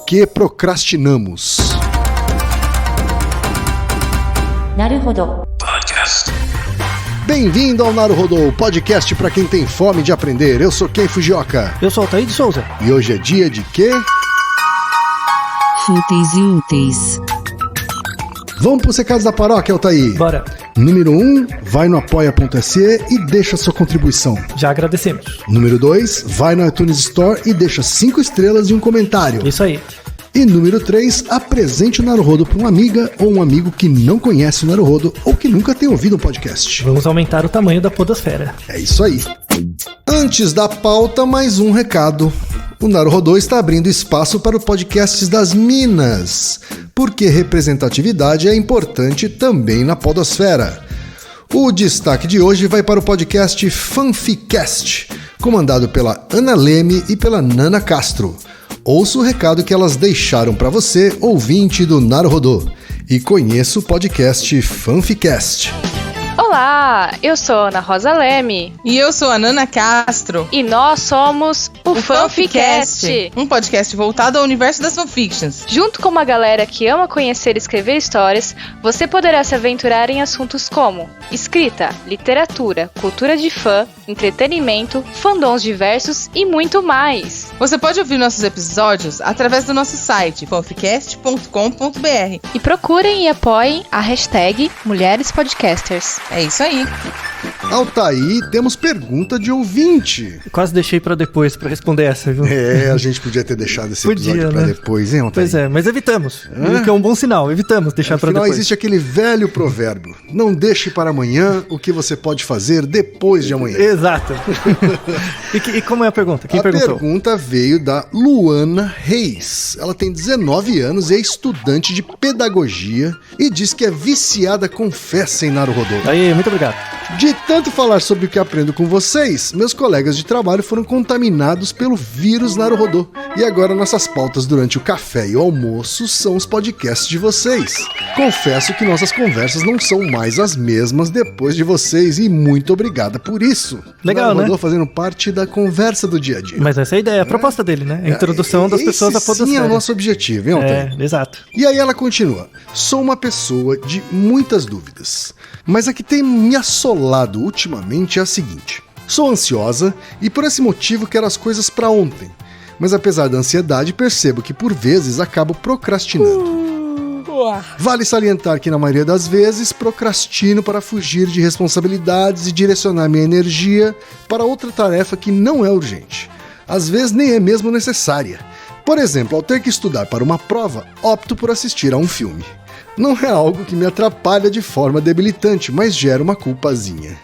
que procrastinamos. Naruhodo. Bem-vindo ao Naruhodo, podcast para quem tem fome de aprender. Eu sou Ken Fujioka. Eu sou Altair de Souza. E hoje é dia de quê? Fúteis e úteis. Vamos para os recados da paróquia, Altair. Bora. Número 1, vai no apoia.se e deixa sua contribuição. Já agradecemos. Número 2, vai no iTunes Store e deixa 5 estrelas e um comentário. Isso aí. E número 3, apresente o Naruhodo para uma amiga ou um amigo que não conhece o Naruhodo ou que nunca tem ouvido um podcast. Vamos aumentar o tamanho da podosfera. É isso aí. Antes da pauta, mais um recado. O Naruhodo está abrindo espaço para o podcast das Minas, porque representatividade é importante também na podosfera. O destaque de hoje vai para o podcast Fanficast, comandado pela Ana Leme e pela Nana Castro. Ouça o recado que elas deixaram para você, ouvinte do Naruhodo, e conheça o podcast Fanficast. Olá, eu sou Ana Rosa Leme. E eu sou a Nana Castro. E nós somos o Fanficast, um podcast voltado ao universo das fanfictions. Junto com uma galera que ama conhecer e escrever histórias, você poderá se aventurar em assuntos como escrita, literatura, cultura de fã, entretenimento, fandoms diversos e muito mais. Você pode ouvir nossos episódios através do nosso site, fanficast.com.br. E procurem e apoiem a hashtag Mulheres Podcasters. É isso aí. Altair, temos pergunta de ouvinte. Quase deixei pra depois pra responder essa, viu? É, a gente podia ter deixado esse episódio pra depois, hein, Altair? Pois é, mas evitamos. O que é um bom sinal, evitamos deixar pra depois. Afinal, existe aquele velho provérbio: não deixe para amanhã o que você pode fazer depois de amanhã. Exato. E como é a pergunta? Quem perguntou? A pergunta veio da Luana Reis. Ela tem 19 anos e é estudante de pedagogia e diz que é viciada com festa em Naruhodo. Aí, muito obrigado. De tanto falar sobre o que aprendo com vocês, meus colegas de trabalho foram contaminados pelo vírus Naruhodo. E agora nossas pautas durante o café e o almoço são os podcasts de vocês. Confesso que nossas conversas não são mais as mesmas depois de vocês e muito obrigada por isso. Legal, Naruhodo, né? fazendo parte da conversa do dia a dia. Mas essa é a ideia, a proposta dele, né? A introdução das pessoas à podosfera. Sim, é o nosso objetivo, hein, Altair? É, exato. E aí ela continua: sou uma pessoa de muitas dúvidas, mas a que tem me assolado ultimamente é a seguinte: sou ansiosa e por esse motivo quero as coisas para ontem, mas apesar da ansiedade percebo que por vezes acabo procrastinando. Vale salientar que na maioria das vezes procrastino para fugir de responsabilidades e direcionar minha energia para outra tarefa que não é urgente. Às vezes nem é mesmo necessária. Por exemplo, ao ter que estudar para uma prova, opto por assistir a um filme. Não é algo que me atrapalha de forma debilitante, mas gera uma culpazinha.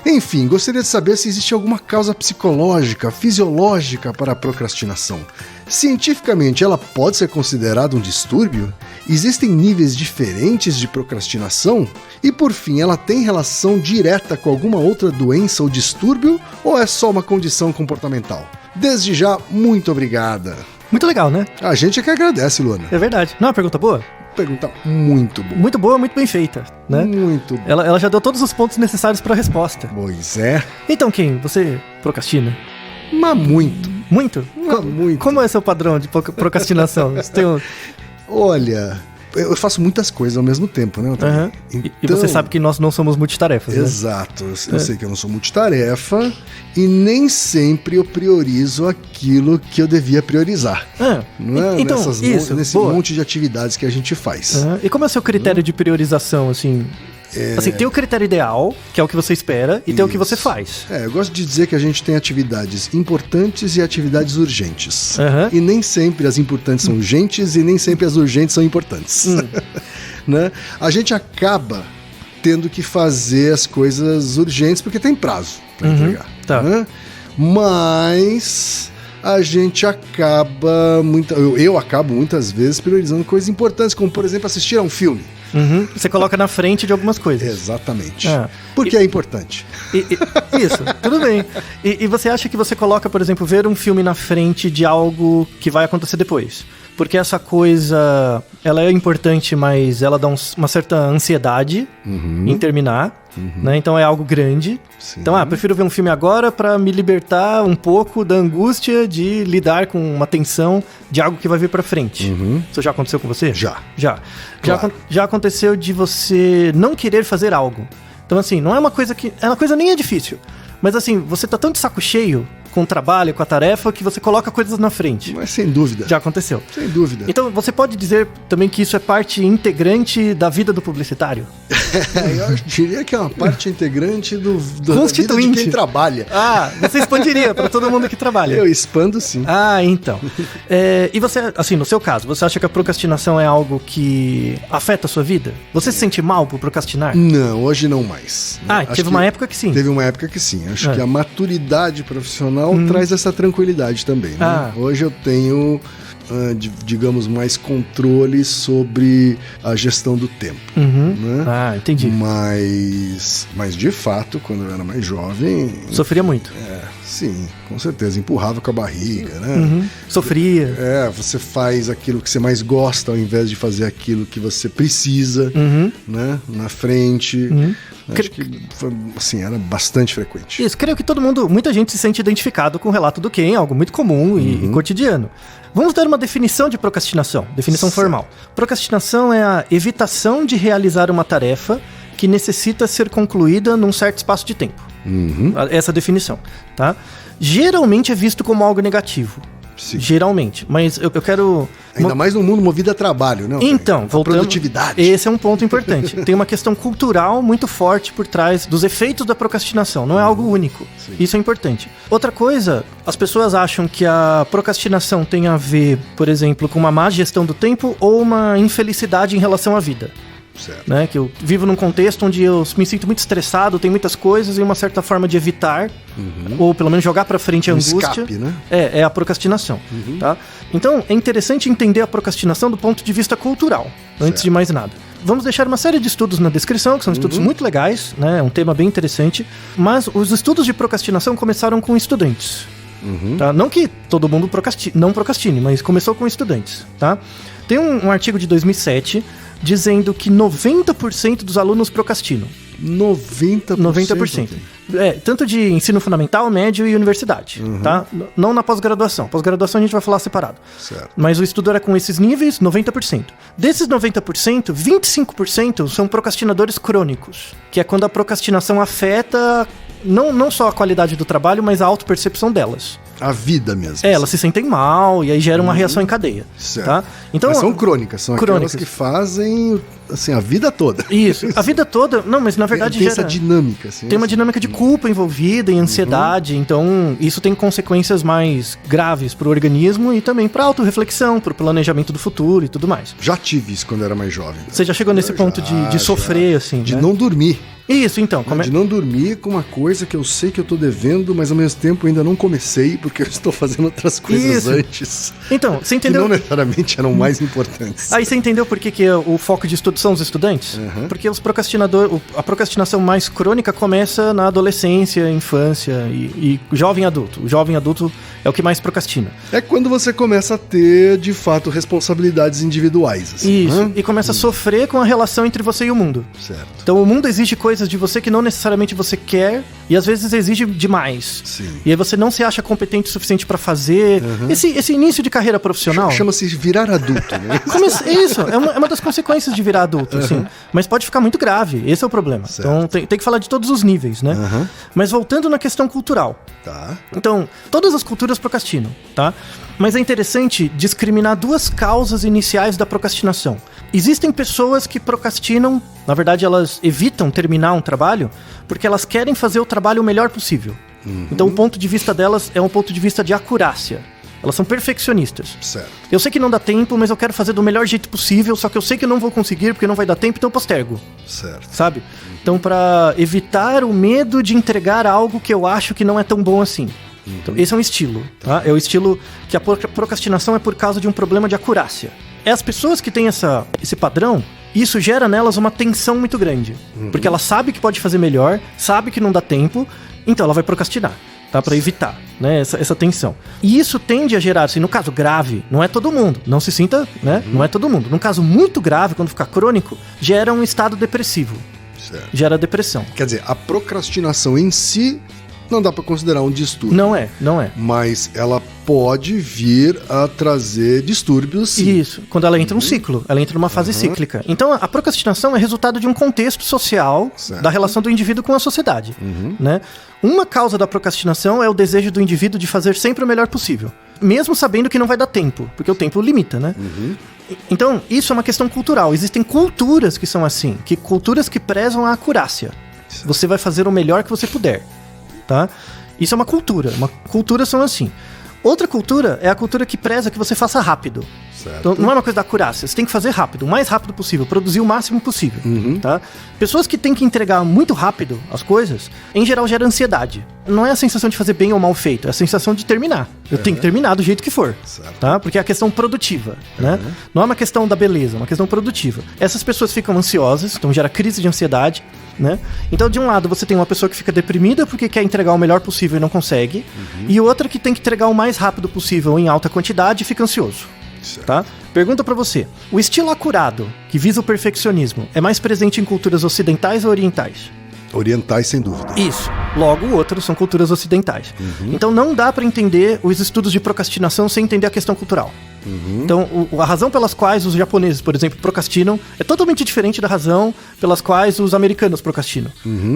Enfim, gostaria de saber se existe alguma causa psicológica, fisiológica para a procrastinação. Cientificamente, ela pode ser considerada um distúrbio? Existem níveis diferentes de procrastinação? E por fim, ela tem relação direta com alguma outra doença ou distúrbio? Ou é só uma condição comportamental? Desde já, muito obrigada. Muito legal, né? A gente é que agradece, Luana. É verdade. Não é uma pergunta boa? Pergunta muito boa. Muito boa, muito bem feita, né? Muito boa. Ela já deu todos os pontos necessários para a resposta. Pois é. Então, Kim, você procrastina? Mas muito. Muito? Muito. Como é seu padrão de procrastinação? Você tem um... Olha, eu faço muitas coisas ao mesmo tempo, né? Uhum. Então, e você sabe que nós não somos multitarefas, né? Exato. Eu sei que eu não sou multitarefa e nem sempre eu priorizo aquilo que eu devia priorizar. Não é? Então, nesse monte de atividades que a gente faz. Uhum. E como é o seu critério de priorização, assim? Assim, tem o critério ideal, que é o que você espera, e tem o que você faz. Eu gosto de dizer que a gente tem atividades importantes e atividades urgentes. Uhum. E nem sempre as importantes são urgentes e nem sempre as urgentes são importantes. Né? A gente acaba tendo que fazer as coisas urgentes porque tem prazo para entregar. Tá. Né? Mas a gente acaba... Eu acabo muitas vezes priorizando coisas importantes, como, por exemplo, assistir a um filme. Você coloca na frente de algumas coisas. Exatamente. Porque é importante. Isso, tudo bem. E você acha que você coloca, por exemplo, ver um filme na frente de algo que vai acontecer depois? porque essa coisa, ela é importante, mas ela dá uma certa ansiedade em terminar, né? Então é algo grande. Sim. Então, prefiro ver um filme agora pra me libertar um pouco da angústia de lidar com uma tensão de algo que vai vir pra frente. Isso já aconteceu com você? Já. Já aconteceu de você não querer fazer algo. Então, assim, não é uma coisa que... É uma coisa nem é difícil. Mas, assim, você tá tão de saco cheio com o trabalho, com a tarefa, que você coloca coisas na frente. Mas sem dúvida. Já aconteceu. Sem dúvida. Então, você pode dizer também que isso é parte integrante da vida do publicitário? Eu diria que é uma parte integrante da vida Constituinte. de quem trabalha. Você expandiria para todo mundo que trabalha. Eu expando sim. Então. E você, assim, no seu caso, você acha que a procrastinação é algo que afeta a sua vida? Você se sente mal por procrastinar? Não, hoje não mais. Teve uma época que sim. Teve uma época que sim. Acho que a maturidade profissional traz essa tranquilidade também, né? Hoje eu tenho, digamos, mais controle sobre a gestão do tempo. Né? Entendi. Mas de fato, quando eu era mais jovem... Sofria muito. Sim, com certeza. Empurrava com a barriga, né? Sofria. Você faz aquilo que você mais gosta ao invés de fazer aquilo que você precisa, né? Na frente. Acho que foi, assim, era bastante frequente. Isso, creio que muita gente se sente identificado com o relato do Ken, algo muito comum e cotidiano. Vamos dar uma definição de procrastinação, definição formal. Procrastinação é a evitação de realizar uma tarefa que necessita ser concluída num certo espaço de tempo. Essa definição, tá? Geralmente é visto como algo negativo. Sim. Geralmente, mas eu quero... Ainda mais no mundo movido a trabalho, né? Então, voltando... Produtividade. Esse é um ponto importante. Tem uma questão cultural muito forte por trás dos efeitos da procrastinação. Não é algo único. Sim. Isso é importante. Outra coisa, as pessoas acham que a procrastinação tem a ver, por exemplo, com uma má gestão do tempo ou uma infelicidade em relação à vida. Certo. Né? Que eu vivo num contexto onde eu me sinto muito estressado, tem muitas coisas e uma certa forma de evitar, ou pelo menos jogar pra frente a angústia. Escape, né? É a procrastinação. Tá? Então, é interessante entender a procrastinação do ponto de vista cultural, antes de mais nada. Vamos deixar uma série de estudos na descrição, que são estudos muito legais, né? É um tema bem interessante, mas os estudos de procrastinação começaram com estudantes. Tá? Não que todo mundo não procrastine, mas começou com estudantes. Tá? Tem um artigo de 2007 dizendo que 90% dos alunos procrastinam. 90%. Tanto de ensino fundamental, médio e universidade, tá? Não na pós-graduação. Pós-graduação a gente vai falar separado. Certo. Mas o estudo era com esses níveis, 90%. Desses 90%, 25% são procrastinadores crônicos, que é quando a procrastinação afeta não só a qualidade do trabalho, mas a autopercepção delas. A vida mesmo. Elas se sentem mal e aí gera uma reação em cadeia. Certo. Tá? Então, mas são crônicas, são aquelas que fazem assim, a vida toda. Isso, a vida toda. Não, mas na verdade tem essa dinâmica. Assim, tem uma dinâmica de culpa envolvida e ansiedade, então isso tem consequências mais graves pro organismo e também pra autorreflexão, pro planejamento do futuro e tudo mais. Já tive isso quando era mais jovem. Você já chegou nesse ponto de sofrer, assim, de né? não dormir. Isso, então. De não dormir com uma coisa que eu sei que eu tô devendo, mas ao mesmo tempo ainda não comecei, porque eu estou fazendo outras coisas antes. Então, você entendeu? Que não necessariamente eram mais importantes. Aí você entendeu por que o foco de estudo são os estudantes? Porque a procrastinação mais crônica começa na adolescência, infância e jovem adulto. O jovem adulto é o que mais procrastina. É quando você começa a ter, de fato, responsabilidades individuais. Assim, isso, e começa a sofrer com a relação entre você e o mundo. Certo. Então o mundo exige coisas de você que não necessariamente você quer e às vezes exige demais. Sim. E aí você não se acha competente o suficiente pra fazer. Esse início de carreira profissional... Chama-se virar adulto, né? Isso, é uma das consequências de virar adulto, assim. Mas pode ficar muito grave, esse é o problema. Certo. Então tem que falar de todos os níveis, né? Mas voltando na questão cultural. Tá. Então, todas as culturas procrastinam, tá? Mas é interessante discriminar duas causas iniciais da procrastinação. Existem pessoas que procrastinam, na verdade elas evitam terminar um trabalho porque elas querem fazer o trabalho o melhor possível. Então o ponto de vista delas é um ponto de vista de acurácia. Elas são perfeccionistas. Certo. Eu sei que não dá tempo, mas eu quero fazer do melhor jeito possível, só que eu sei que eu não vou conseguir porque não vai dar tempo, então eu postergo. Certo. Sabe? Então, pra evitar o medo de entregar algo que eu acho que não é tão bom assim. Então, esse é um estilo, tá? É o estilo que a procrastinação é por causa de um problema de acurácia. É as pessoas que têm esse padrão, isso gera nelas uma tensão muito grande. Porque ela sabe que pode fazer melhor, sabe que não dá tempo, então ela vai procrastinar. tá? Para evitar, né, essa tensão. E isso tende a gerar, assim, no caso grave, não é todo mundo, não se sinta, né, não é todo mundo. Num caso muito grave, quando ficar crônico, gera um estado depressivo, Certo. gera depressão. Quer dizer, a procrastinação em si não dá pra considerar um distúrbio. Não é. Mas ela pode vir a trazer distúrbios, sim. Isso, quando ela entra num ciclo, ela entra numa fase cíclica. Então, a procrastinação é resultado de um contexto social Certo. da relação do indivíduo com a sociedade, né? Uma causa da procrastinação é o desejo do indivíduo de fazer sempre o melhor possível, mesmo sabendo que não vai dar tempo, porque o tempo limita, né? Então, isso é uma questão cultural. Existem culturas que são assim, culturas que prezam a acurácia. Você vai fazer o melhor que você puder, tá? Isso é uma cultura. Uma cultura são assim. Outra cultura é a cultura que preza que você faça rápido. Certo. Então, não é uma coisa da acurácia. Você tem que fazer rápido, o mais rápido possível, produzir o máximo possível, tá? Pessoas que têm que entregar muito rápido as coisas, em geral, gera ansiedade. Não é a sensação de fazer bem ou mal feito, é a sensação de terminar. Eu tenho que terminar do jeito que for, Certo. tá? Porque é a questão produtiva, né? Não é uma questão da beleza, é uma questão produtiva. Essas pessoas ficam ansiosas, então gera crise de ansiedade, né? Então, de um lado, você tem uma pessoa que fica deprimida porque quer entregar o melhor possível e não consegue, e outra que tem que entregar o mais rápido possível em alta quantidade e fica ansioso. Certo. Tá? Pergunta pra você: o estilo acurado, que visa o perfeccionismo, é mais presente em culturas ocidentais ou orientais? Orientais, sem dúvida. Isso. Logo, outros são culturas ocidentais. Então não dá pra entender os estudos de procrastinação sem entender a questão cultural. Então, a razão pelas quais os japoneses, por exemplo, procrastinam é totalmente diferente da razão pelas quais os americanos procrastinam,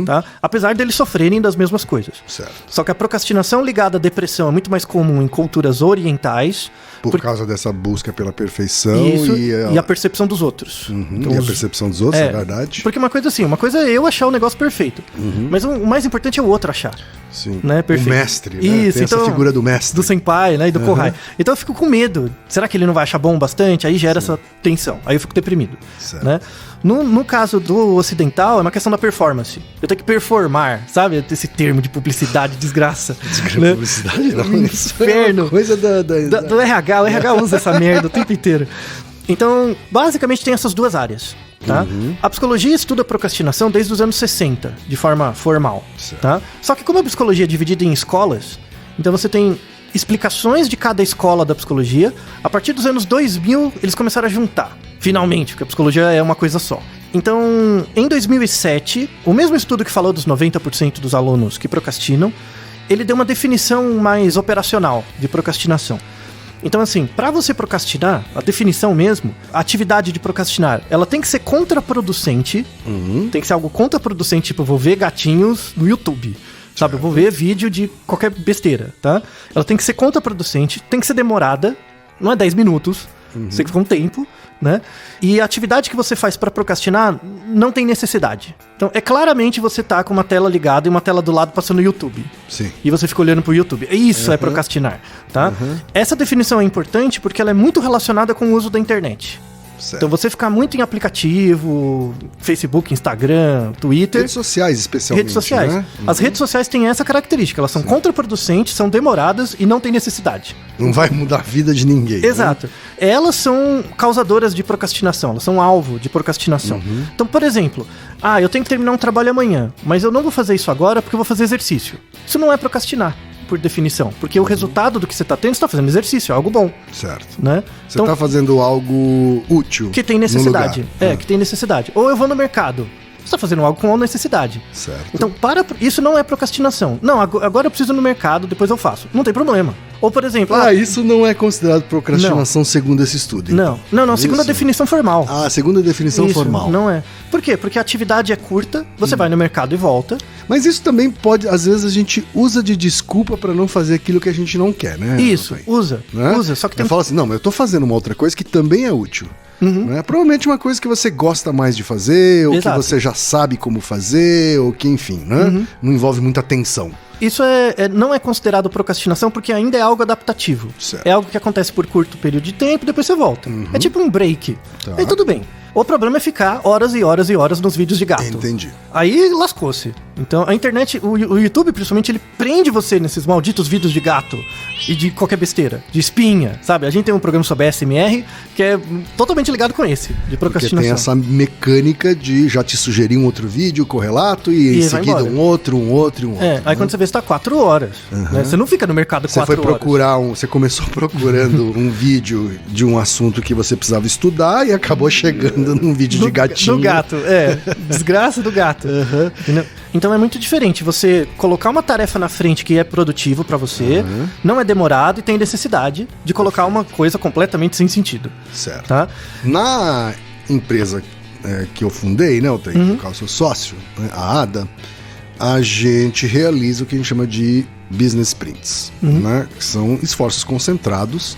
tá? Apesar deles sofrerem das mesmas coisas. Certo. Só que a procrastinação ligada à depressão é muito mais comum em culturas orientais. Por causa dessa busca pela perfeição Isso, e e a percepção dos outros. Então, e a os- percepção dos outros, é verdade. Porque uma coisa assim, uma coisa é eu achar o negócio perfeito, mas o mais importante é o outro achar. Sim. Né, perfeito. O mestre, né? Isso, Tem então, essa figura do mestre. Do senpai, né, e do kohai. Então eu fico com medo. Será que ele não vai achar bom bastante? Aí gera essa tensão. Aí eu fico deprimido. Certo. Né? No caso do ocidental, é uma questão da performance. Eu tenho que performar, sabe? Esse termo de publicidade, desgraça. né? Publicidade, não. Isso é Inferno. uma coisa Do RH. O RH usa essa merda o tempo inteiro. Então, basicamente tem essas duas áreas, tá? A psicologia estuda a procrastinação desde os anos 60, de forma formal, Certo. tá? Só que como a psicologia é dividida em escolas, então você tem explicações de cada escola da psicologia. A partir dos anos 2000, eles começaram a juntar, finalmente, porque a psicologia é uma coisa só. Então, em 2007, o mesmo estudo que falou dos 90% dos alunos que procrastinam, ele deu uma definição mais operacional de procrastinação. Então, assim, para você procrastinar, a definição mesmo, a atividade de procrastinar, ela tem que ser contraproducente, tem que ser algo contraproducente, tipo, eu vou ver gatinhos no YouTube, sabe? Eu vou ver vídeo de qualquer besteira, tá? Ela tem que ser contraproducente, tem que ser demorada, não é 10 minutos, você tem que ficar um tempo, né? E a atividade que você faz para procrastinar não tem necessidade. Então, é claramente você tá com uma tela ligada e uma tela do lado passando no YouTube. Sim. E você fica olhando pro YouTube. Isso é procrastinar, tá? Essa definição é importante porque ela é muito relacionada com o uso da internet. Certo. Então você ficar muito em aplicativo, Facebook, Instagram, Twitter... Redes sociais, especialmente. Redes sociais. Né? As redes sociais têm essa característica. Elas são contraproducentes, são demoradas e não têm necessidade. Não vai mudar a vida de ninguém. né? Exato. Elas são causadoras de procrastinação, elas são alvo de procrastinação. Então, por exemplo, eu tenho que terminar um trabalho amanhã, mas eu não vou fazer isso agora porque eu vou fazer exercício. Isso não é procrastinar, por definição, porque o resultado do que você está tendo, você está fazendo exercício, é algo bom, Certo. né? Você tá fazendo algo útil. que tem no necessidade. lugar. Que tem necessidade. Ou eu vou no mercado. Você está fazendo algo com necessidade. Certo. Então, isso não é procrastinação. Não, agora eu preciso ir no mercado, depois eu faço. Não tem problema. Ou, por exemplo... Isso não é considerado procrastinação segundo esse estudo. então. Não, segundo a Isso. definição formal. Segundo a definição Isso, formal. Não é. Por quê? Porque a atividade é curta, você vai no mercado e volta. Mas isso também pode, às vezes, a gente usa de desculpa pra não fazer aquilo que a gente não quer, né? Isso, Rafael? usa. Né? Usa, só que tem... Eu falo assim, não, mas eu tô fazendo uma outra coisa que também é útil. Né? Provavelmente uma coisa que você gosta mais de fazer, ou Exato. que você já sabe como fazer, ou que, enfim, né? Não envolve muita tensão. Isso não é considerado procrastinação porque ainda é algo adaptativo. Certo. É algo que acontece por curto período de tempo, depois você volta. É tipo um break. Tá. Aí tudo bem. O problema é ficar horas e horas e horas nos vídeos de gato. Entendi. Aí lascou-se. Então, a internet, o YouTube, principalmente, ele prende você nesses malditos vídeos de gato e de qualquer besteira, de espinha, sabe? A gente tem um programa sobre ASMR que é totalmente ligado com esse, de Porque procrastinação. tem essa mecânica de já te sugerir um outro vídeo correlato e em vai seguida embora. um outro. Aí quando você vê, você tá 4 horas. Né? Você não fica no mercado 4 Você foi horas. procurar você começou procurando um vídeo de um assunto que você precisava estudar e acabou chegando num vídeo de gatinho. Do gato, desgraça do gato. Entendeu? Então é muito diferente você colocar uma tarefa na frente que é produtivo pra você, não é demorado e tem necessidade de colocar uma coisa completamente sem sentido. Certo. Tá? Na empresa que eu fundei, né, no qual eu sou sócio, né, a ADA, a gente realiza o que a gente chama de business sprints, né, que são esforços concentrados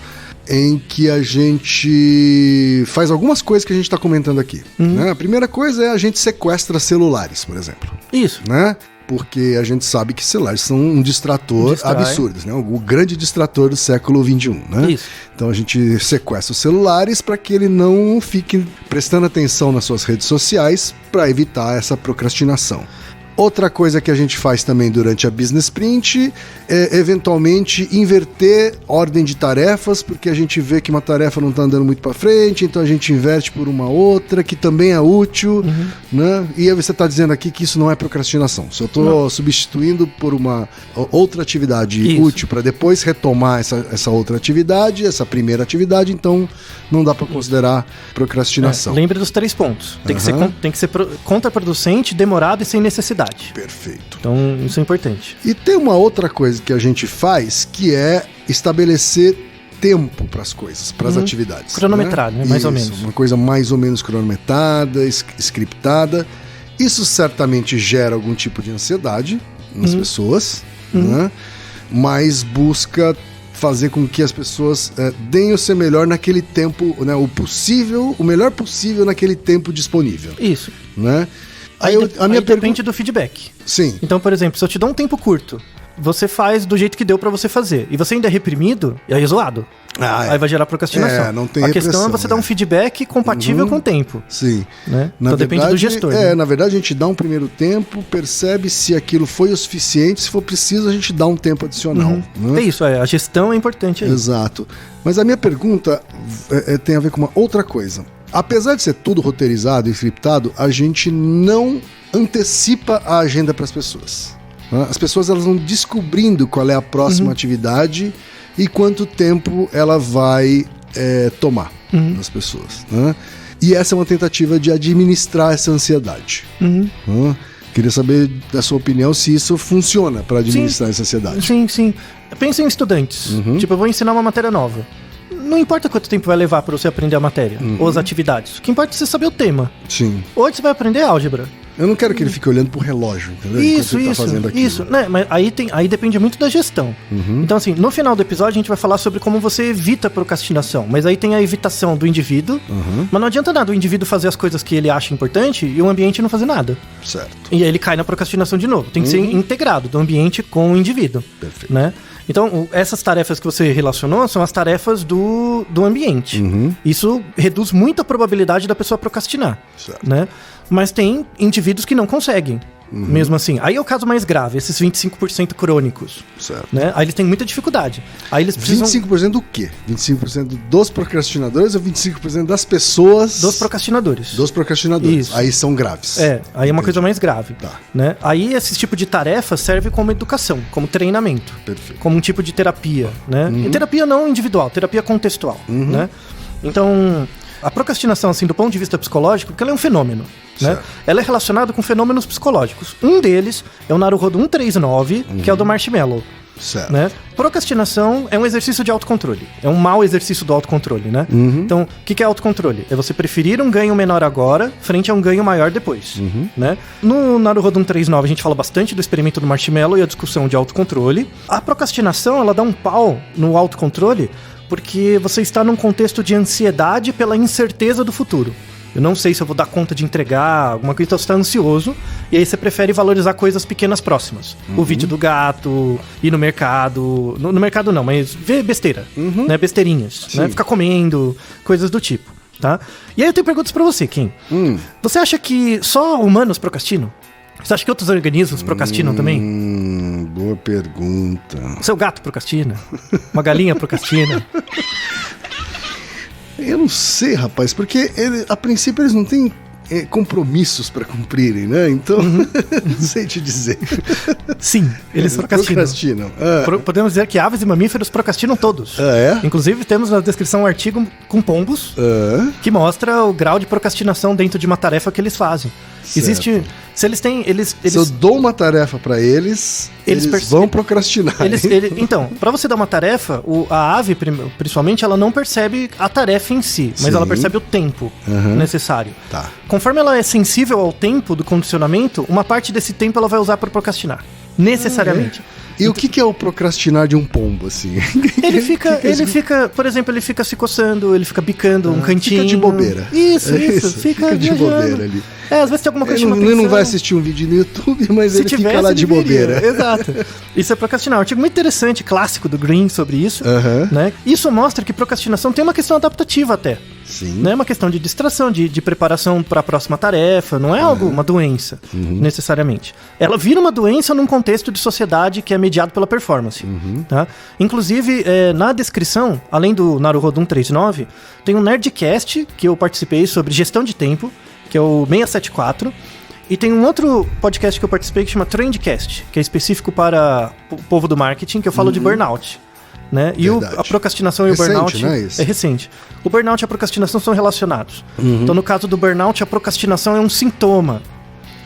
em que a gente faz algumas coisas que a gente está comentando aqui. Né? A primeira coisa é a gente sequestra celulares, por exemplo. Isso. Né? Porque a gente sabe que celulares são um distrator absurdo, né? O grande distrator do século XXI, né? Isso. Então a gente sequestra os celulares para que ele não fique prestando atenção nas suas redes sociais para evitar essa procrastinação. Outra coisa que a gente faz também durante a Business Sprint é, eventualmente, inverter ordem de tarefas, porque a gente vê que uma tarefa não está andando muito para frente, então a gente inverte por uma outra, que também é útil, né? E aí você está dizendo aqui que isso não é procrastinação. Se eu estou substituindo por uma outra atividade útil para depois retomar essa outra atividade, essa primeira atividade, então não dá para considerar procrastinação. Lembre dos 3 pontos. Tem que ser contraproducente, demorado e sem necessidade. Perfeito. Então, isso é importante. E tem uma outra coisa que a gente faz, que é estabelecer tempo para as coisas, para as atividades. Cronometrar, né? Mais ou Isso, menos. uma coisa mais ou menos cronometrada, scriptada. Isso certamente gera algum tipo de ansiedade nas pessoas, né? Mas busca fazer com que as pessoas deem o seu melhor naquele tempo, né? O melhor possível naquele tempo disponível. Isso. Né? Aí depende do feedback. Sim. Então, por exemplo, se eu te dou um tempo curto, você faz do jeito que deu pra você fazer, e você ainda é reprimido, e aí é zoado. Aí vai gerar procrastinação. Não tem A questão é você dar um feedback compatível com o tempo. Sim. Né? Então depende do gestor. Né? Na verdade, a gente dá um primeiro tempo, percebe se aquilo foi o suficiente, se for preciso, a gente dá um tempo adicional. Né? É isso, a gestão é importante aí. Exato. Mas a minha pergunta tem a ver com uma outra coisa. Apesar de ser tudo roteirizado e scriptado, a gente não antecipa a agenda para as pessoas. Né? As pessoas elas vão descobrindo qual é a próxima atividade e quanto tempo ela vai tomar das pessoas. Né? E essa é uma tentativa de administrar essa ansiedade. Né? Queria saber da sua opinião se isso funciona para administrar essa ansiedade. Sim. Pensa em estudantes. Tipo, eu vou ensinar uma matéria nova. Não importa quanto tempo vai levar para você aprender a matéria ou as atividades. O que importa é você saber o tema. Sim. Hoje você vai aprender álgebra. Eu não quero que ele fique olhando pro relógio, entendeu? Isso. Né? Mas aí depende muito da gestão. Então, assim, no final do episódio a gente vai falar sobre como você evita a procrastinação. Mas aí tem a evitação do indivíduo. Mas não adianta nada o indivíduo fazer as coisas que ele acha importante e o ambiente não fazer nada. Certo. E aí ele cai na procrastinação de novo. Tem que ser integrado do ambiente com o indivíduo. Perfeito. Né? Então, essas tarefas que você relacionou são as tarefas do ambiente. Isso reduz muito a probabilidade da pessoa procrastinar. Certo. Né? Mas tem indivíduos que não conseguem. Mesmo assim. Aí é o caso mais grave, esses 25% crônicos. Certo. Né? Aí eles têm muita dificuldade. Aí eles precisam... 25% do quê? 25% dos procrastinadores ou 25% das pessoas... Dos procrastinadores. Dos procrastinadores. Isso. Aí são graves. Aí é uma coisa mais grave. Tá. Né? Aí esse tipo de tarefa serve como educação, como treinamento. Perfeito. Como um tipo de terapia. Né? E terapia não individual, terapia contextual. Né? Então... A procrastinação, assim, do ponto de vista psicológico, porque ela é um fenômeno, né? Ela é relacionada com fenômenos psicológicos. Um deles é o Naruhodo 139, que é o do Marshmallow. Certo. Né? Procrastinação é um exercício de autocontrole. É um mau exercício do autocontrole, né? Então, o que é autocontrole? É você preferir um ganho menor agora frente a um ganho maior depois. Né? No Naruhodo 139 a gente fala bastante do experimento do Marshmallow e a discussão de autocontrole. A procrastinação, ela dá um pau no autocontrole porque você está num contexto de ansiedade pela incerteza do futuro. Eu não sei se eu vou dar conta de entregar alguma coisa, então você está ansioso, e aí você prefere valorizar coisas pequenas próximas. O vídeo do gato, ir no mercado... No mercado não, mas ver besteira, né? Besteirinhas, né? Ficar comendo, coisas do tipo, tá? E aí eu tenho perguntas pra você, Kim. Você acha que só humanos procrastinam? Você acha que outros organismos procrastinam também? Boa pergunta. O seu gato procrastina? Uma galinha procrastina? Eu não sei, rapaz, porque a princípio eles não têm compromissos para cumprirem, né? Então, não sei te dizer. Sim, eles procrastinam. Podemos dizer que aves e mamíferos procrastinam todos. Inclusive, temos na descrição um artigo com pombos que mostra o grau de procrastinação dentro de uma tarefa que eles fazem. Certo. Existe... Se eles têm... Se eu dou uma tarefa para eles vão procrastinar. Então, para você dar uma tarefa, a ave, principalmente, ela não percebe a tarefa em si, mas ela percebe o tempo necessário. Tá. Conforme ela é sensível ao tempo do condicionamento, uma parte desse tempo ela vai usar para procrastinar. Necessariamente. E o que é o procrastinar de um pombo, assim? Ele fica, por exemplo, ele fica se coçando, ele fica bicando um cantinho. Fica de bobeira. Isso. Fica de bobeira ali. Às vezes tem alguma coisa Ele não vai assistir um vídeo no YouTube, mas ele fica lá de bobeira. Exato. Isso é procrastinar. Um artigo muito interessante, clássico do Green sobre isso. Né? Isso mostra que procrastinação tem uma questão adaptativa até. Sim. Não é uma questão de distração, de preparação para a próxima tarefa, não é uma doença, necessariamente. Ela vira uma doença num contexto de sociedade que é mediado pela performance. Tá? Inclusive, na descrição, além do Naruhodo 139, tem um Nerdcast que eu participei sobre gestão de tempo, que é o 674, e tem um outro podcast que eu participei que chama Trendcast, que é específico para o povo do marketing, que eu falo de burnout. Né? E a procrastinação e o burnout é recente. O burnout e a procrastinação são relacionados. Então, no caso do burnout, a procrastinação é um sintoma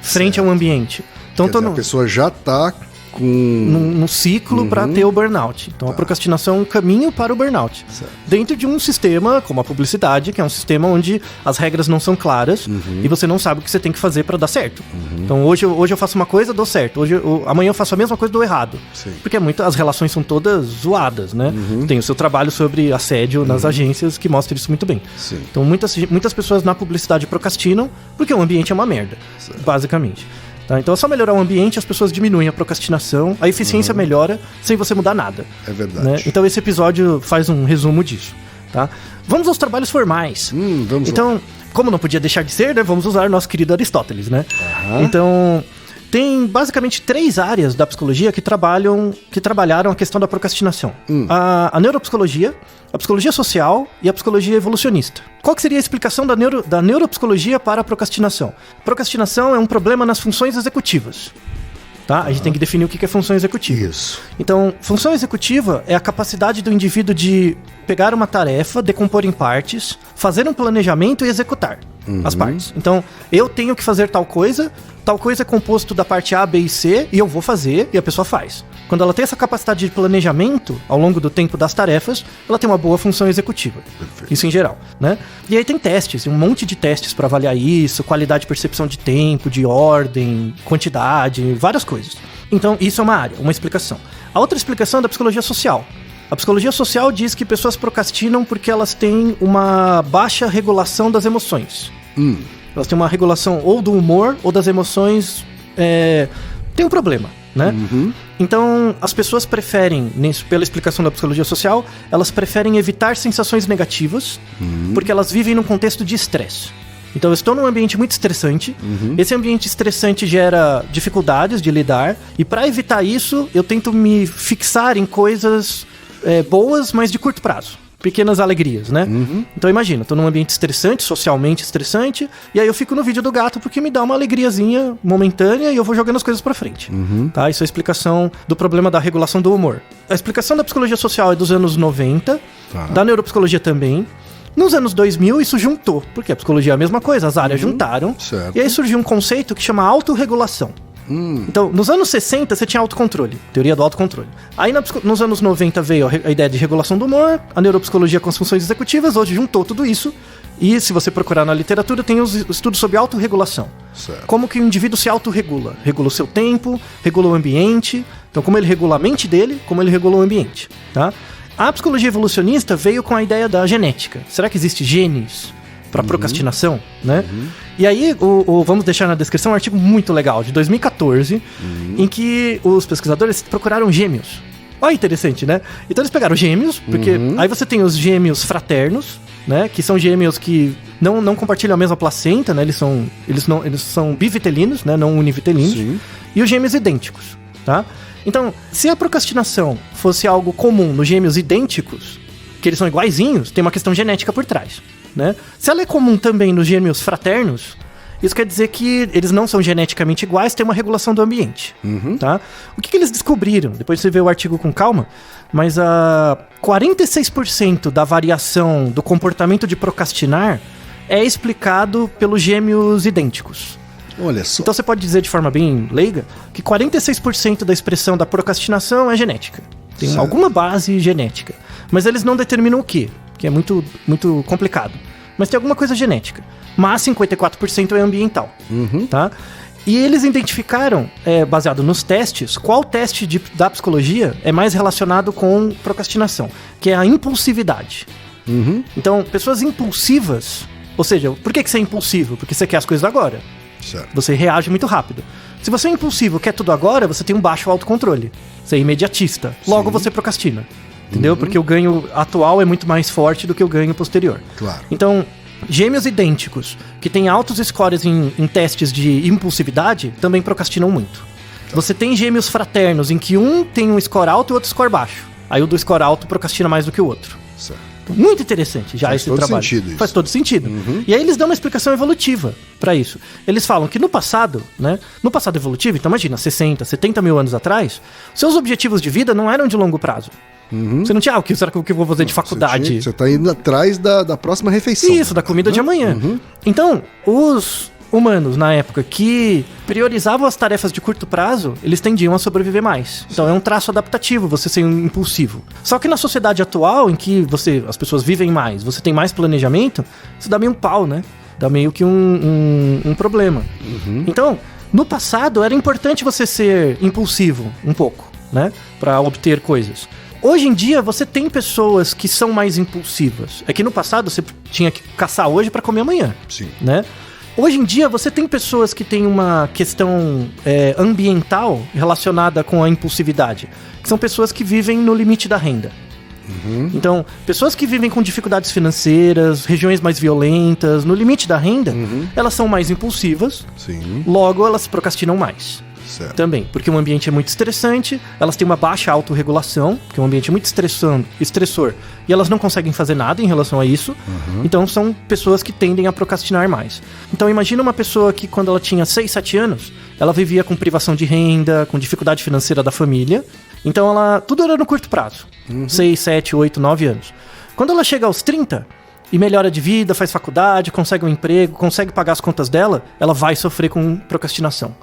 frente a um ambiente. Então, a pessoa já está no ciclo para ter o burnout. Então, a procrastinação é um caminho para o burnout. Dentro de um sistema como a publicidade, que é um sistema onde as regras não são claras e você não sabe o que você tem que fazer para dar certo. Então, hoje eu faço uma coisa, dou certo. Amanhã eu faço a mesma coisa, dou errado. Porque as relações são todas zoadas, né? Tem o seu trabalho sobre assédio nas agências que mostra isso muito bem. Então, muitas pessoas na publicidade procrastinam porque o ambiente é uma merda, basicamente. Tá? Então é só melhorar o ambiente, as pessoas diminuem a procrastinação, a eficiência melhora sem você mudar nada. É verdade. Né? Então esse episódio faz um resumo disso. Tá? Vamos aos trabalhos formais. Então, como não podia deixar de ser, né, vamos usar nosso querido Aristóteles, né? Então, tem basicamente 3 áreas da psicologia que trabalharam a questão da procrastinação. A neuropsicologia, a psicologia social e a psicologia evolucionista. Qual que seria a explicação da neuropsicologia para a procrastinação? Procrastinação é um problema nas funções executivas. Tá? A gente tem que definir o que é função executiva. Isso. Então, função executiva é a capacidade do indivíduo de pegar uma tarefa, decompor em partes, fazer um planejamento e executar as partes. Então, eu tenho que fazer tal coisa é composto da parte A, B e C, e eu vou fazer, e a pessoa faz. Quando ela tem essa capacidade de planejamento ao longo do tempo das tarefas, ela tem uma boa função executiva. Perfeito. Isso em geral, né? E aí tem testes, um monte de testes para avaliar isso, qualidade de percepção de tempo, de ordem, quantidade, várias coisas. Então, isso é uma área, uma explicação. A outra explicação é da psicologia social. A psicologia social diz que pessoas procrastinam porque elas têm uma baixa regulação das emoções. Elas têm uma regulação ou do humor ou das emoções. Tem um problema, né? Então, as pessoas preferem, pela explicação da psicologia social, elas preferem evitar sensações negativas porque elas vivem num contexto de estresse. Então, eu estou num ambiente muito estressante. Esse ambiente estressante gera dificuldades de lidar. E para evitar isso, eu tento me fixar em coisas boas, mas de curto prazo. Pequenas alegrias, né? Então imagina, tô num ambiente estressante, socialmente estressante, e aí eu fico no vídeo do gato porque me dá uma alegriazinha momentânea e eu vou jogando as coisas pra frente. Tá? Isso é a explicação do problema da regulação do humor. A explicação da psicologia social é dos anos 90, da neuropsicologia também. Nos anos 2000 isso juntou, porque a psicologia é a mesma coisa, as áreas juntaram, e aí surgiu um conceito que chama autorregulação. Então, nos anos 60 você tinha autocontrole, teoria do autocontrole. Aí nos anos 90 veio a ideia de regulação do humor, a neuropsicologia com as funções executivas, hoje juntou tudo isso. E se você procurar na literatura, tem os estudos sobre autorregulação. Como que o indivíduo se autorregula. Regula o seu tempo, regula o ambiente. Então, como ele regula a mente dele, como ele regula o ambiente. Tá? A psicologia evolucionista veio com a ideia da genética. Será que existe genes para procrastinação, né? E aí, vamos deixar na descrição um artigo muito legal, de 2014, em que os pesquisadores procuraram gêmeos. Olha, interessante, né? Então eles pegaram gêmeos, porque aí você tem os gêmeos fraternos, né? Que são gêmeos que não compartilham a mesma placenta, né? Eles são bivitelinos, né? Não univitelinos. Sim. E os gêmeos idênticos, tá? Então, se a procrastinação fosse algo comum nos gêmeos idênticos, que eles são iguaizinhos, tem uma questão genética por trás, né? Se ela é comum também nos gêmeos fraternos, isso quer dizer que eles não são geneticamente iguais, tem uma regulação do ambiente, tá? O que eles descobriram? Depois você vê o artigo com calma, mas 46% da variação do comportamento de procrastinar é explicado pelos gêmeos idênticos. Olha só. Então você pode dizer de forma bem leiga que 46% da expressão da procrastinação é genética. Tem Certo. alguma base genética. Mas eles não determinam o quê, que é muito, muito complicado. Mas tem alguma coisa genética. Mas 54% é ambiental, tá? E eles identificaram, baseado nos testes, qual teste da psicologia é mais relacionado com procrastinação, que é a impulsividade. Então, pessoas impulsivas, ou seja, por que você é impulsivo? Porque você quer as coisas agora. Certo. Você reage muito rápido. Se você é impulsivo, quer tudo agora, você tem um baixo autocontrole. Você é imediatista. Logo você procrastina. Entendeu? Porque o ganho atual é muito mais forte do que o ganho posterior. Claro. Então, gêmeos idênticos, que têm altos scores em testes de impulsividade, também procrastinam muito. Você tem gêmeos fraternos, em que um tem um score alto e o outro score baixo. Aí o do score alto procrastina mais do que o outro. Certo. Muito interessante já Faz esse todo trabalho. sentido isso. Faz todo sentido. E aí eles dão uma explicação evolutiva pra isso. Eles falam que no passado, né? No passado evolutivo, então imagina, 60, 70 mil anos atrás, seus objetivos de vida não eram de longo prazo. Você não tinha, o que será que eu vou fazer de faculdade? Você tá indo atrás da próxima refeição. Isso, da comida de amanhã. Então, os humanos, na época, que priorizavam as tarefas de curto prazo, eles tendiam a sobreviver mais. Então é um traço adaptativo você ser um impulsivo. Só que na sociedade atual, em que as pessoas vivem mais, você tem mais planejamento, isso dá meio um pau, né? Dá meio que um problema. Então, no passado, era importante você ser impulsivo um pouco, né? Pra obter coisas. Hoje em dia, você tem pessoas que são mais impulsivas. É que no passado, você tinha que caçar hoje pra comer amanhã. Sim. Né? Hoje em dia, você tem pessoas que têm uma questão ambiental relacionada com a impulsividade. Que são pessoas que vivem no limite da renda. Então, pessoas que vivem com dificuldades financeiras, regiões mais violentas, no limite da renda, elas são mais impulsivas, Sim. logo elas procrastinam mais. Certo. Também, porque o ambiente é muito estressante, elas têm uma baixa autorregulação, porque o ambiente é muito estressor, e elas não conseguem fazer nada em relação a isso. Então são pessoas que tendem a procrastinar mais. Então imagina uma pessoa que quando ela tinha 6, 7 anos, ela vivia com privação de renda, com dificuldade financeira da família. Então tudo era no curto prazo. 6, 7, 8, 9 anos. Quando ela chega aos 30 e melhora de vida, faz faculdade, consegue um emprego, consegue pagar as contas dela, ela vai sofrer com procrastinação.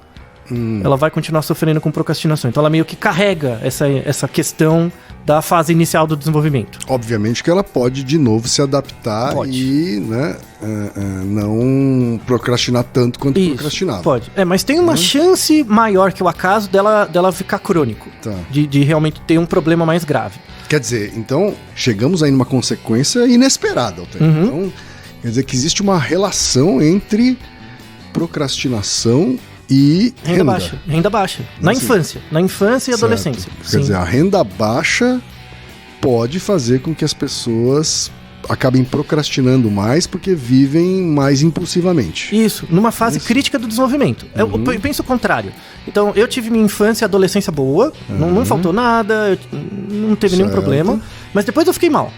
Ela vai continuar sofrendo com procrastinação. Então ela meio que carrega essa questão da fase inicial do desenvolvimento. Obviamente que ela pode de novo se adaptar e né, não procrastinar tanto quanto procrastinava. Pode. Mas tem uma chance maior que o acaso dela ficar crônico. Tá. De realmente ter um problema mais grave. Quer dizer, então, chegamos aí numa consequência inesperada. Então, quer dizer que existe uma relação entre procrastinação e Renda baixa. Na infância e adolescência. Quer dizer, a renda baixa pode fazer com que as pessoas acabem procrastinando mais porque vivem mais impulsivamente. Isso, numa fase crítica do desenvolvimento. Eu penso o contrário. Então, eu tive minha infância e adolescência boa, não faltou nada, não teve nenhum problema, mas depois eu fiquei mal.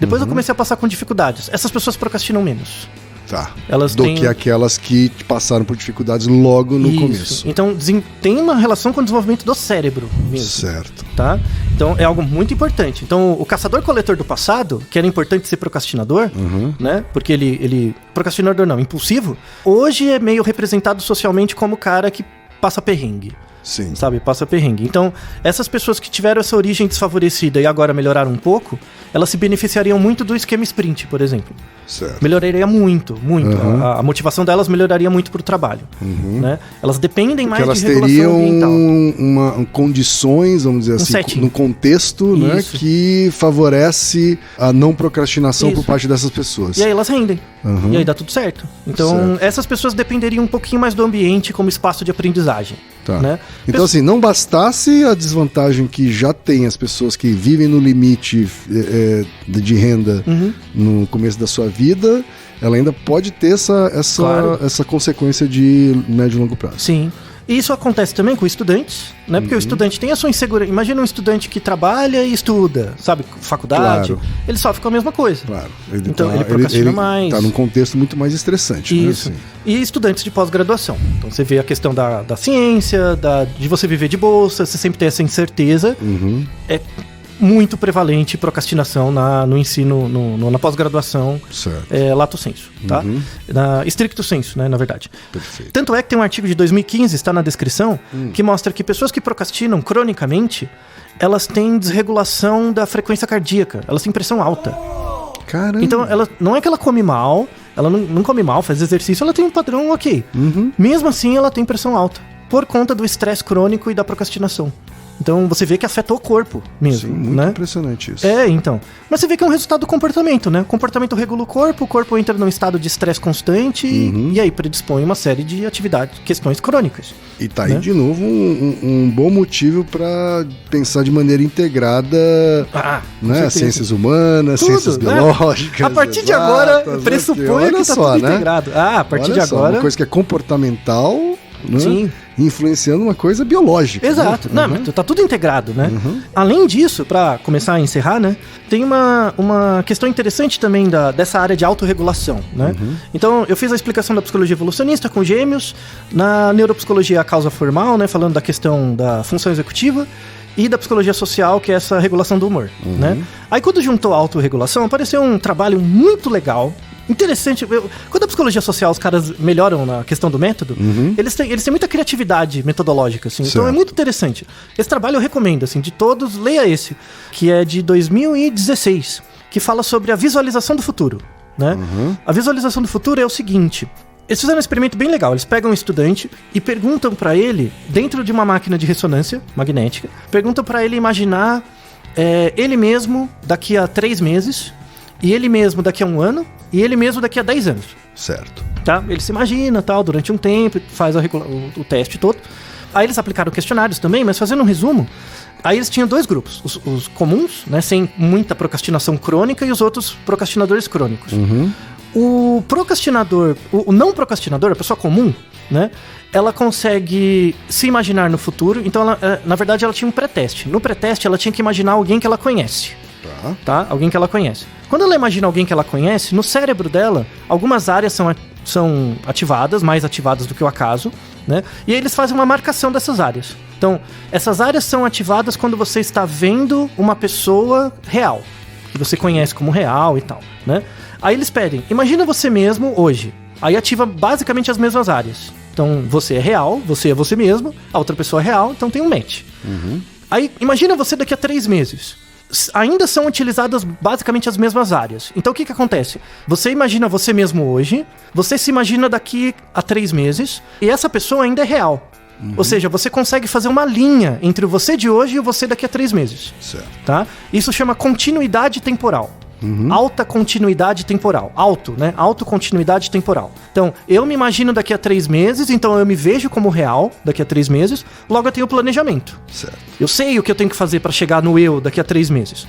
Depois eu comecei a passar com dificuldades. Essas pessoas procrastinam menos. Tá. Elas que aquelas que passaram por dificuldades logo no começo. Então, tem uma relação com o desenvolvimento do cérebro mesmo. Certo. Tá? Então, é algo muito importante. Então, o caçador-coletor do passado, que era importante ser procrastinador, né? Porque ele... Procrastinador não, impulsivo. Hoje é meio representado socialmente como o cara que passa perrengue. Sim. Sabe? Passa perrengue. Então, essas pessoas que tiveram essa origem desfavorecida e agora melhoraram um pouco, elas se beneficiariam muito do esquema sprint, por exemplo. Certo. Melhoraria muito. A motivação delas melhoraria muito pro trabalho. Né? Elas dependem mais de regulação ambiental. Elas teriam condições, vamos dizer assim, no contexto, né, que favorece a não procrastinação por parte dessas pessoas. E aí elas rendem. E aí dá tudo certo. Então, essas pessoas dependeriam um pouquinho mais do ambiente como espaço de aprendizagem. Tá. Né? Então, assim, não bastasse a desvantagem que já tem as pessoas que vivem no limite de renda no começo da sua vida, ela ainda pode ter Claro. essa consequência de médio e longo prazo. Sim. E isso acontece também com estudantes, né? Porque o estudante tem a sua insegurança. Imagina um estudante que trabalha e estuda, sabe? Faculdade. Claro. Ele sofre com a mesma coisa. Claro. Então, ele procrastina mais. Tá num contexto muito mais estressante. Isso. Né? E estudantes de pós-graduação. Então você vê a questão da ciência, de você viver de bolsa, você sempre tem essa incerteza. É muito prevalente procrastinação no ensino, na pós-graduação, Certo. lato sensu, tá? Na stricto sensu, né, na verdade. Perfeito. Tanto é que tem um artigo de 2015, está na descrição, que mostra que pessoas que procrastinam cronicamente, elas têm desregulação da frequência cardíaca, elas têm pressão alta. Caramba. Então, ela, não é que ela come mal, ela não come mal, faz exercício, ela tem um padrão ok. Mesmo assim, ela tem pressão alta, por conta do estresse crônico e da procrastinação. Então, você vê que afeta o corpo mesmo, Sim, muito né? impressionante isso. Então. Mas você vê que é um resultado do comportamento, né? O comportamento regula o corpo entra num estado de estresse constante e aí predispõe uma série de atividades, questões crônicas. E tá aí né? de novo um bom motivo para pensar de maneira integrada, Com né? certeza. Ciências humanas, Tudo, ciências né? biológicas. A partir de agora, exatas, pressupõe olha que tá só, tudo né? integrado. A partir Olha de só, agora... uma coisa que é comportamental, né? Sim. Influenciando uma coisa biológica. Exato. Né? Não, mas tá tudo integrado, né? Além disso, pra começar a encerrar, né? Tem uma questão interessante também dessa área de autorregulação, né? Então, eu fiz a explicação da psicologia evolucionista com gêmeos, na neuropsicologia a causa formal, né? Falando da questão da função executiva, e da psicologia social, que é essa regulação do humor, né? Aí, quando juntou a autorregulação, apareceu um trabalho muito legal, interessante. Quando a psicologia social os caras melhoram na questão do método, eles têm muita criatividade metodológica, assim. Então é muito interessante. Esse trabalho eu recomendo, assim, de todos, leia esse, que é de 2016, que fala sobre a visualização do futuro, né? A visualização do futuro é o seguinte: eles fizeram um experimento bem legal. Eles pegam um estudante e perguntam pra ele, dentro de uma máquina de ressonância magnética, perguntam pra ele imaginar ele mesmo daqui a 3 meses, e ele mesmo daqui a 1 ano, e ele mesmo daqui a 10 anos. Certo. Tá? Ele se imagina, tal, durante um tempo, faz o teste todo. Aí eles aplicaram questionários também, mas fazendo um resumo, aí eles tinham 2 grupos. Os comuns, né, sem muita procrastinação crônica, e os outros procrastinadores crônicos. O procrastinador, o não procrastinador, a pessoa comum, né, ela consegue se imaginar no futuro. Então, na verdade, ela tinha um pré-teste. No pré-teste, ela tinha que imaginar alguém que ela conhece. Tá? Alguém que ela conhece. Quando ela imagina alguém que ela conhece, no cérebro dela, algumas áreas são ativadas, mais ativadas do que o acaso, né? E aí eles fazem uma marcação dessas áreas. Então, essas áreas são ativadas quando você está vendo uma pessoa real, que você conhece como real e tal, né? Aí eles pedem, imagina você mesmo hoje. Aí ativa basicamente as mesmas áreas. Então, você é real, você é você mesmo, a outra pessoa é real, então tem um match. Aí, imagina você daqui a 3 meses. Ainda são utilizadas basicamente as mesmas áreas. Então o que acontece? Você imagina você mesmo hoje, você se imagina daqui a 3 meses, e essa pessoa ainda é real. Ou seja, você consegue fazer uma linha entre o você de hoje e o você daqui a 3 meses. Certo. Tá? Isso chama continuidade temporal. Alta continuidade temporal. Né? Autocontinuidade temporal. Então, eu me imagino daqui a 3 meses, então eu me vejo como real daqui a 3 meses, logo eu tenho planejamento. Certo. Eu sei o que eu tenho que fazer para chegar no eu daqui a 3 meses.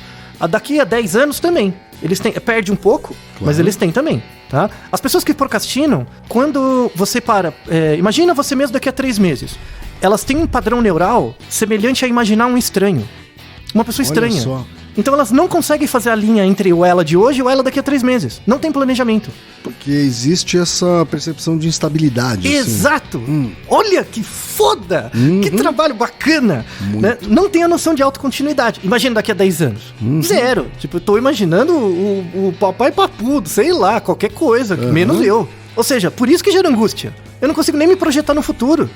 Daqui a 10 anos também. Eles têm, perde um pouco, mas eles têm também, tá? As pessoas que procrastinam, quando você imagina você mesmo daqui a 3 meses. Elas têm um padrão neural semelhante a imaginar um estranho. Uma pessoa estranha. Olha só. Então elas não conseguem fazer a linha entre o ela de hoje e o ela daqui a 3 meses. Não tem planejamento. Porque existe essa percepção de instabilidade. Exato! Olha que foda! Que trabalho bacana! Né? Não tem a noção de autocontinuidade. Imagina daqui a 10 anos. 0. Tipo, eu tô imaginando o papai papudo, sei lá, qualquer coisa, menos eu. Ou seja, por isso que gera angústia. Eu não consigo nem me projetar no futuro.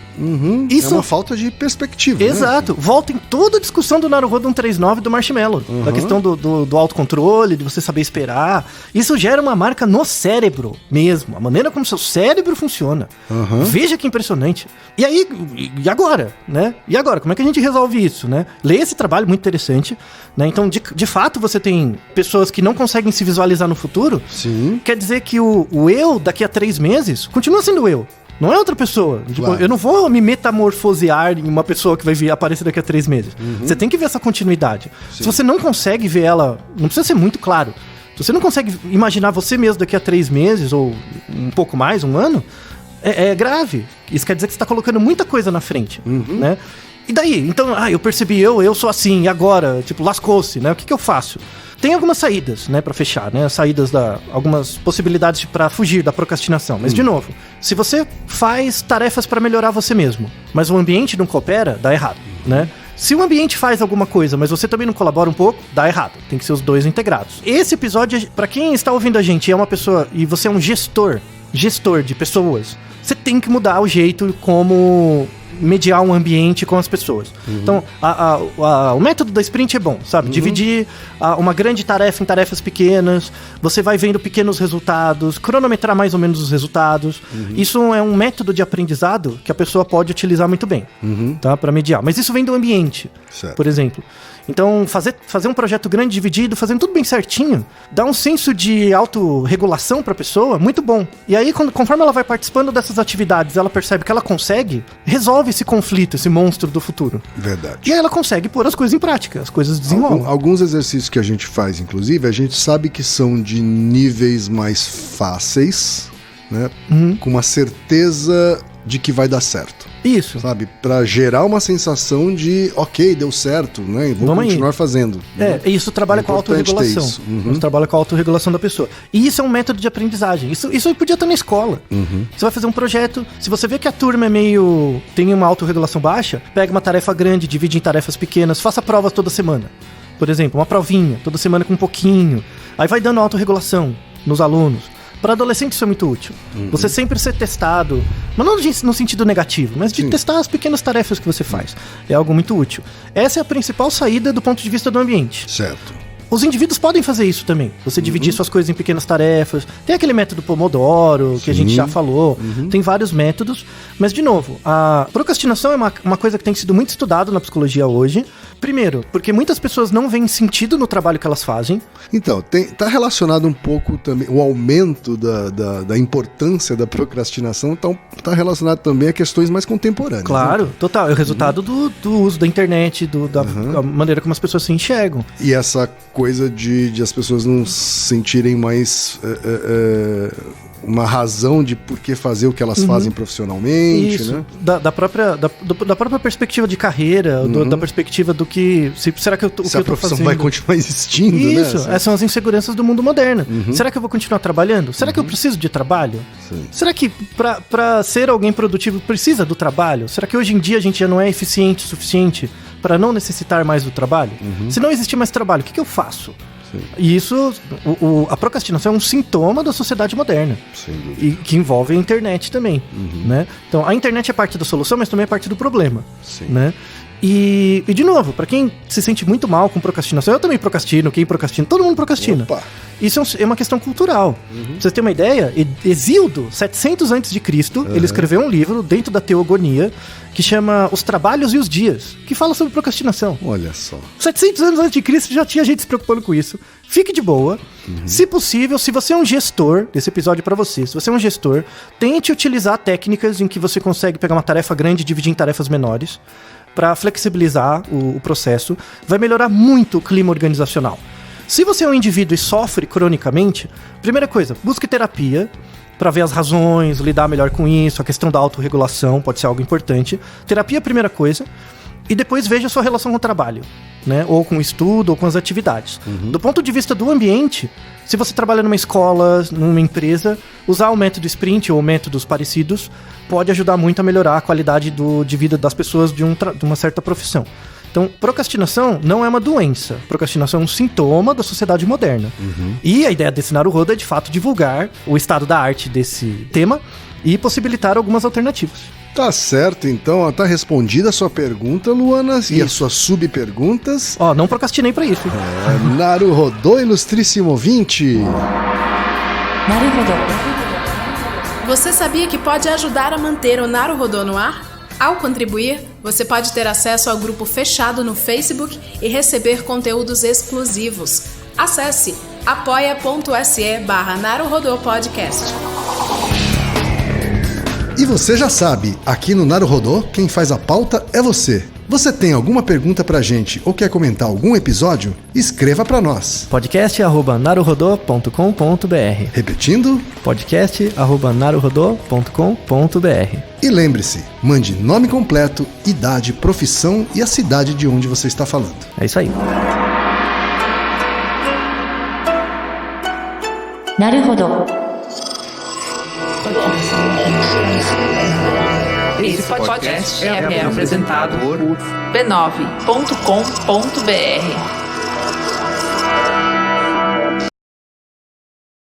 Isso É uma falta de perspectiva. Exato. Né? Volta em toda a discussão do Naruhodo 139 do Marshmallow. Da questão do autocontrole, de você saber esperar. Isso gera uma marca no cérebro mesmo. A maneira como seu cérebro funciona. Veja que impressionante. E aí, e agora? Né? E agora? Como é que a gente resolve isso? Né? Leia esse trabalho muito interessante. Né? Então, de fato, você tem pessoas que não conseguem se visualizar no futuro. Sim. Quer dizer que o eu, daqui a 3 meses, continua sendo eu. Não é outra pessoa. Tipo, Claro. eu não vou me metamorfosear em uma pessoa que vai aparecer daqui a 3 meses. Você tem que ver essa continuidade. Se você não consegue ver ela, não precisa ser muito claro. Se você não consegue imaginar você mesmo daqui a 3 meses, ou um pouco mais, 1 ano, é grave. Isso quer dizer que você está colocando muita coisa na frente, né? E daí? Então, eu percebi, eu sou assim, e agora? Tipo, lascou-se, né? O que eu faço? Tem algumas saídas, né, pra fechar, né? Algumas possibilidades pra fugir da procrastinação. Mas, de novo, se você faz tarefas pra melhorar você mesmo, mas o ambiente não coopera, dá errado, né? Se o ambiente faz alguma coisa, mas você também não colabora um pouco, dá errado. Tem que ser os dois integrados. Esse episódio, pra quem está ouvindo a gente, é uma pessoa, e você é um gestor de pessoas, você tem que mudar o jeito como mediar um ambiente com as pessoas. Então, o método da sprint é bom, sabe? Dividir uma grande tarefa em tarefas pequenas, você vai vendo pequenos resultados, cronometrar mais ou menos os resultados. Isso é um método de aprendizado que a pessoa pode utilizar muito bem, tá? Para mediar. Mas isso vem do ambiente, Certo. por exemplo. Então, fazer um projeto grande, dividido, fazendo tudo bem certinho, dá um senso de autorregulação pra pessoa muito bom. E aí, conforme ela vai participando dessas atividades, ela percebe que ela consegue, resolve esse conflito, esse monstro do futuro. Verdade. E aí ela consegue pôr as coisas em prática, as coisas desenrolam. Alguns exercícios que a gente faz, inclusive, a gente sabe que são de níveis mais fáceis, né? Com uma certeza de que vai dar certo. Isso. Sabe? Pra gerar uma sensação de, ok, deu certo, né? Vou Vamos continuar fazendo. Né? Isso trabalha com a importante ter autorregulação. isso. Isso trabalha com a autorregulação da pessoa. E isso é um método de aprendizagem. Isso podia estar na escola. Você vai fazer um projeto, se você vê que a turma tem uma autorregulação baixa, pega uma tarefa grande, divide em tarefas pequenas, faça provas toda semana. Por exemplo, uma provinha, toda semana com um pouquinho. Aí vai dando autorregulação nos alunos. Para adolescente isso é muito útil. Você sempre ser testado, mas não no sentido negativo, mas de testar as pequenas tarefas que você faz. É algo muito útil. Essa é a principal saída do ponto de vista do ambiente. Certo. Os indivíduos podem fazer isso também. Você dividir suas coisas em pequenas tarefas. Tem aquele método Pomodoro, que a gente já falou. Tem vários métodos. Mas, de novo, a procrastinação é uma coisa que tem sido muito estudada na psicologia hoje. Primeiro, porque muitas pessoas não veem sentido no trabalho que elas fazem. Então, tá relacionado um pouco também, o aumento da importância da procrastinação tá relacionado também a questões mais contemporâneas. Claro, né? total. É o resultado do uso da internet, da maneira como as pessoas se enxergam. E essa coisa de as pessoas não sentirem mais uma razão de por que fazer o que elas fazem profissionalmente, Isso, né? da própria perspectiva de carreira, da perspectiva do que... será que eu tô, Se o que a eu tô profissão fazendo? vai continuar existindo, né? Isso, essas são as inseguranças do mundo moderno. Será que eu vou continuar trabalhando? Será que eu preciso de trabalho? Sim. Será que pra ser alguém produtivo precisa do trabalho? Será que hoje em dia a gente já não é eficiente o suficiente para não necessitar mais do trabalho? Se não existir mais trabalho, o que eu faço? Sim. E isso, a procrastinação é um sintoma da sociedade moderna. Sem dúvida. E que envolve a internet também, né? Então, a internet é parte da solução, mas também é parte do problema, Sim. né? E de novo, pra quem se sente muito mal com procrastinação, eu também procrastino, quem procrastina, todo mundo procrastina. Opa. Isso é uma questão cultural. Pra vocês terem uma ideia, Hesíodo, 700 a.C., ele escreveu um livro dentro da Teogonia que chama Os Trabalhos e os Dias, que fala sobre procrastinação. Olha só. 700 anos antes de Cristo já tinha gente se preocupando com isso. Fique de boa. Se possível, se você é um gestor, esse episódio é pra você, se você é um gestor, tente utilizar técnicas em que você consegue pegar uma tarefa grande e dividir em tarefas menores para flexibilizar o processo. Vai melhorar muito o clima organizacional. Se você é um indivíduo e sofre cronicamente, primeira coisa, busque terapia para ver as razões, lidar melhor com isso, a questão da autorregulação pode ser algo importante. Terapia é a primeira coisa. E depois veja a sua relação com o trabalho, né? Ou com o estudo, ou com as atividades. Do ponto de vista do ambiente, se você trabalha numa escola, numa empresa, usar o método sprint ou métodos parecidos pode ajudar muito a melhorar a qualidade de vida das pessoas de uma certa profissão. Então, procrastinação não é uma doença. Procrastinação é um sintoma da sociedade moderna. E a ideia desse Naruhodo é, de fato, divulgar o estado da arte desse tema e possibilitar algumas alternativas. Tá certo, então. Tá respondida a sua pergunta, Luana, e as suas subperguntas. Ó, não procrastinei pra isso. Naruhodo, ilustríssimo ouvinte. なるほど。 Você sabia que pode ajudar a manter o Naruhodo no ar? Ao contribuir, você pode ter acesso ao grupo fechado no Facebook e receber conteúdos exclusivos. Acesse apoia.se/Naruhodo Podcast. E você já sabe, aqui no Naruhodô, quem faz a pauta é você. Você tem alguma pergunta pra gente ou quer comentar algum episódio? Escreva pra nós. podcast@naruhodô.com.br. Repetindo? podcast@naruhodô.com.br. E lembre-se, mande nome completo, idade, profissão e a cidade de onde você está falando. É isso aí. Naruhodô. Esse podcast é apresentado por b9.com.br.